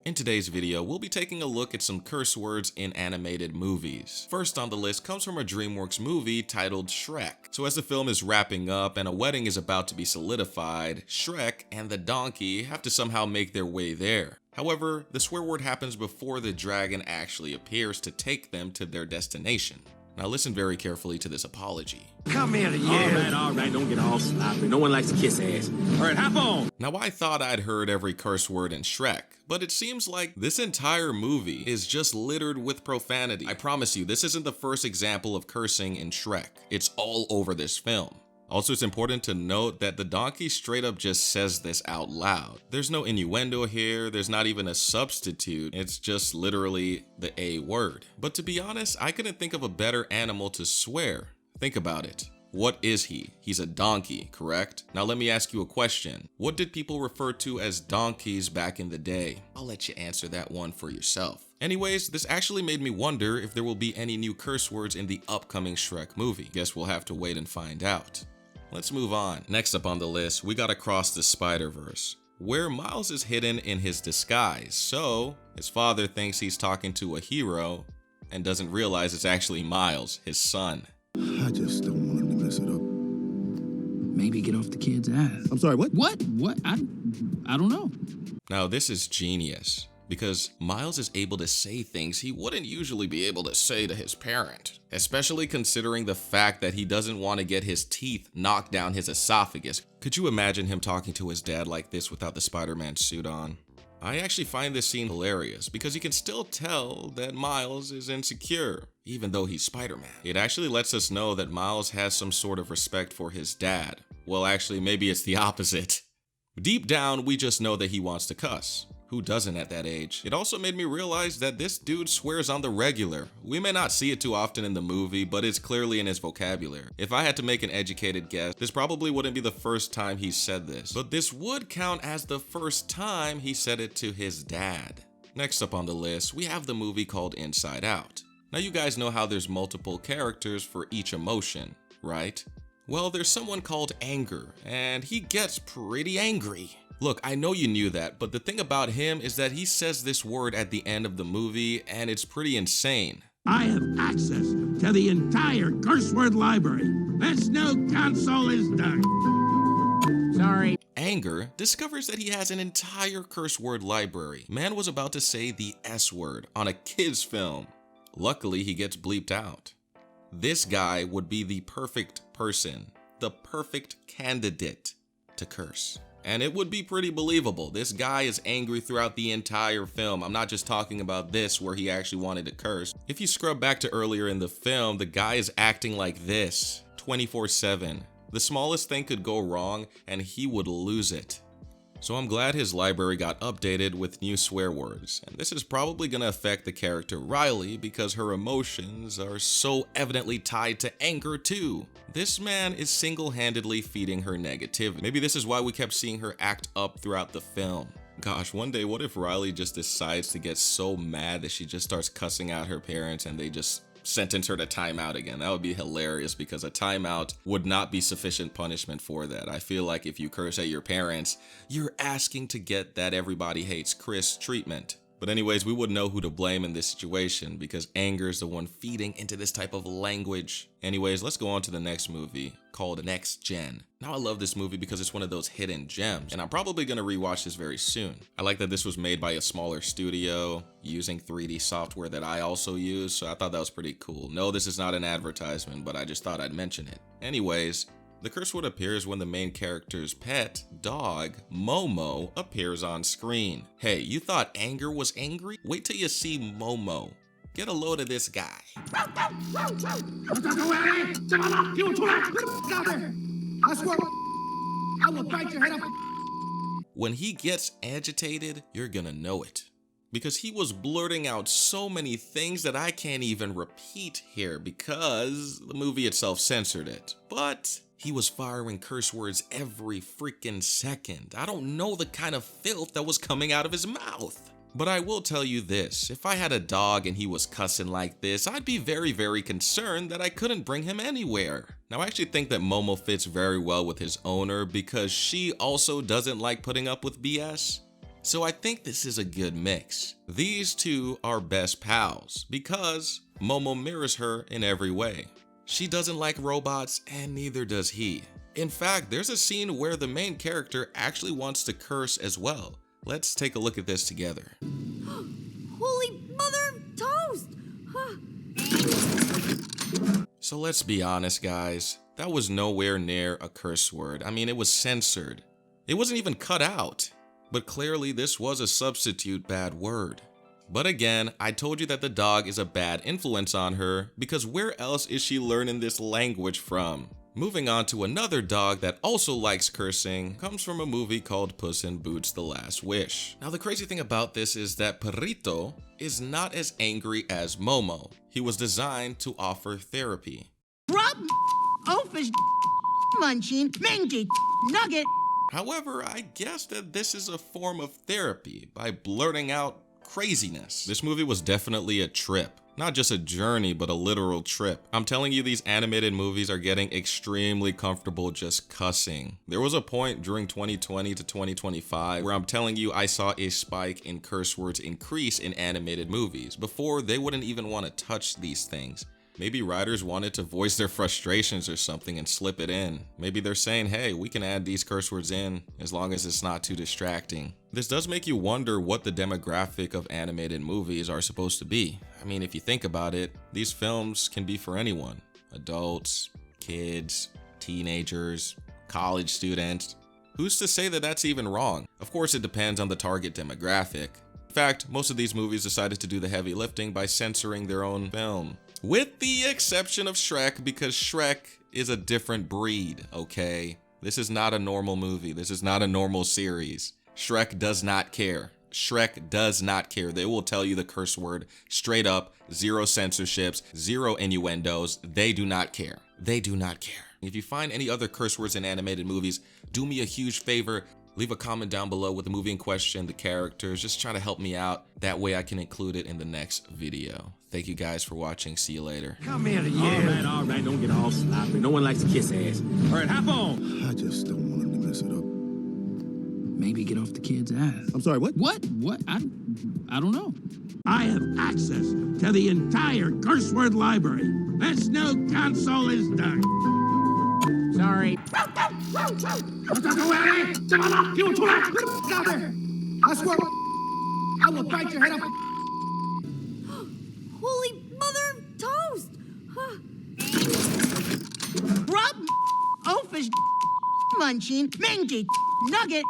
In today's video, we'll be taking a look at some curse words in animated movies. First on the list comes from a DreamWorks movie titled Shrek. So as the film is wrapping up and a wedding is about to be solidified, Shrek and the donkey have to somehow make their way there. However, the swear word happens before the dragon actually appears to take them to their destination. Now listen very carefully to this apology. Come here, yeah. All right, don't get all sloppy. No one likes to kiss ass. All right, hop on. Now I thought I'd heard every curse word in Shrek, but it seems like this entire movie is just littered with profanity. I promise you, this isn't the first example of cursing in Shrek. It's all over this film. Also, it's important to note that the donkey straight up just says this out loud. There's no innuendo here, there's not even a substitute, it's just literally the A word. But to be honest, I couldn't think of a better animal to swear. Think about it. What is he? He's a donkey, correct? Now let me ask you a question. What did people refer to as donkeys back in the day? I'll let you answer that one for yourself. Anyways, this actually made me wonder if there will be any new curse words in the upcoming Shrek movie. Guess we'll have to wait and find out. Let's move on. Next up on the list, we gotta cross the SpiderVerse, where Miles is hidden in his disguise. So his father thinks he's talking to a hero and doesn't realize it's actually Miles, his son. I just don't want him to mess it up. Maybe get off the kid's ass. I'm sorry, what? What? I don't know. Now this is genius, because Miles is able to say things he wouldn't usually be able to say to his parent, especially considering the fact that he doesn't want to get his teeth knocked down his esophagus. Could you imagine him talking to his dad like this without the Spider-Man suit on? I actually find this scene hilarious because you can still tell that Miles is insecure, even though he's Spider-Man. It actually lets us know that Miles has some sort of respect for his dad. Well, actually, maybe it's the opposite. Deep down, we just know that he wants to cuss. Who doesn't at that age? It also made me realize that this dude swears on the regular. We may not see it too often in the movie, but it's clearly in his vocabulary. If I had to make an educated guess, this probably wouldn't be the first time he said this, but this would count as the first time he said it to his dad. Next up on the list, we have the movie called Inside Out. Now you guys know how there's multiple characters for each emotion, right? Well, there's someone called Anger, and he gets pretty angry. Look, I know you knew that, but the thing about him is that he says this word at the end of the movie, and it's pretty insane. I have access to the entire curse word library. This new console is done. Sorry. Anger discovers that he has an entire curse word library. Man was about to say the S word on a kid's film. Luckily, he gets bleeped out. This guy would be the perfect person, the perfect candidate to curse. And it would be pretty believable. This guy is angry throughout the entire film. I'm not just talking about this where he actually wanted to curse. If you scrub back to earlier in the film, the guy is acting like this 24/7. The smallest thing could go wrong and he would lose it. So I'm glad his library got updated with new swear words, and this is probably going to affect the character Riley because her emotions are so evidently tied to anger too. This man is single-handedly feeding her negativity. Maybe this is why we kept seeing her act up throughout the film. Gosh, one day what if Riley just decides to get so mad that she just starts cussing out her parents and they just sentence her to timeout again? That would be hilarious because a timeout would not be sufficient punishment for that. I feel like if you curse at your parents, you're asking to get that everybody hates Chris treatment. But anyways, we wouldn't know who to blame in this situation because anger is the one feeding into this type of language. Anyways, let's go on to the next movie called NextGen. Now I love this movie because it's one of those hidden gems, and I'm probably going to rewatch this very soon. I like that this was made by a smaller studio using 3D software that I also use, so I thought that was pretty cool. No, this is not an advertisement, but I just thought I'd mention it. Anyways, the curse word appears when the main character's pet, dog, Momo, appears on screen. Hey, you thought Anger was angry? Wait till you see Momo. Get a load of this guy. I swear, I will bite your head off. When he gets agitated, you're gonna know it. Because he was blurting out so many things that I can't even repeat here because the movie itself censored it. But he was firing curse words every freaking second. I don't know the kind of filth that was coming out of his mouth. But I will tell you this, if I had a dog and he was cussing like this, I'd be very, very concerned that I couldn't bring him anywhere. Now I actually think that Momo fits very well with his owner because she also doesn't like putting up with BS. So I think this is a good mix. These two are best pals because Momo mirrors her in every way. She doesn't like robots and neither does he. In fact, there's a scene where the main character actually wants to curse as well. Let's take a look at this together. Holy mother of toast! So let's be honest, guys. That was nowhere near a curse word. I mean, it was censored. It wasn't even cut out. But clearly this was a substitute bad word. But again, I told you that the dog is a bad influence on her because where else is she learning this language from? Moving on to another dog that also likes cursing comes from a movie called Puss in Boots: The Last Wish. Now the crazy thing about this is that Perrito is not as angry as Momo. He was designed to offer therapy. Rub, oafish, munching, mingy, nugget. However, I guess that this is a form of therapy by blurting out craziness. This movie was definitely a trip. Not just a journey, but a literal trip. I'm telling you, these animated movies are getting extremely comfortable just cussing. There was a point during 2020 to 2025 where I'm telling you I saw a spike in curse words increase in animated movies. Before, they wouldn't even want to touch these things. Maybe writers wanted to voice their frustrations or something and slip it in. Maybe they're saying, hey, we can add these curse words in as long as it's not too distracting. This does make you wonder what the demographic of animated movies are supposed to be. I mean, if you think about it, these films can be for anyone. Adults, kids, teenagers, college students. Who's to say that that's even wrong? Of course, it depends on the target demographic. In fact, most of these movies decided to do the heavy lifting by censoring their own film. With the exception of Shrek, because Shrek is a different breed, okay? This is not a normal movie. This is not a normal series. Shrek does not care. Shrek does not care. They will tell you the curse word straight up, zero censorships, zero innuendos. They do not care. They do not care. If you find any other curse words in animated movies, do me a huge favor. Leave a comment down below with the movie in question, the characters. Just try to help me out. That way I can include it in the next video. Thank you guys for watching. See you later. Come here, yeah. All right, don't get all sloppy. No one likes to kiss ass. All right, hop on. I just don't want him to mess it up. Maybe get off the kid's ass. I'm sorry, what? What? I don't know. I have access to the entire curse word library. This new console is done. Sorry. You two out there. I swear, I will bite your head off. Holy mother of toast! Rub, oafish, munching, mingy, nugget.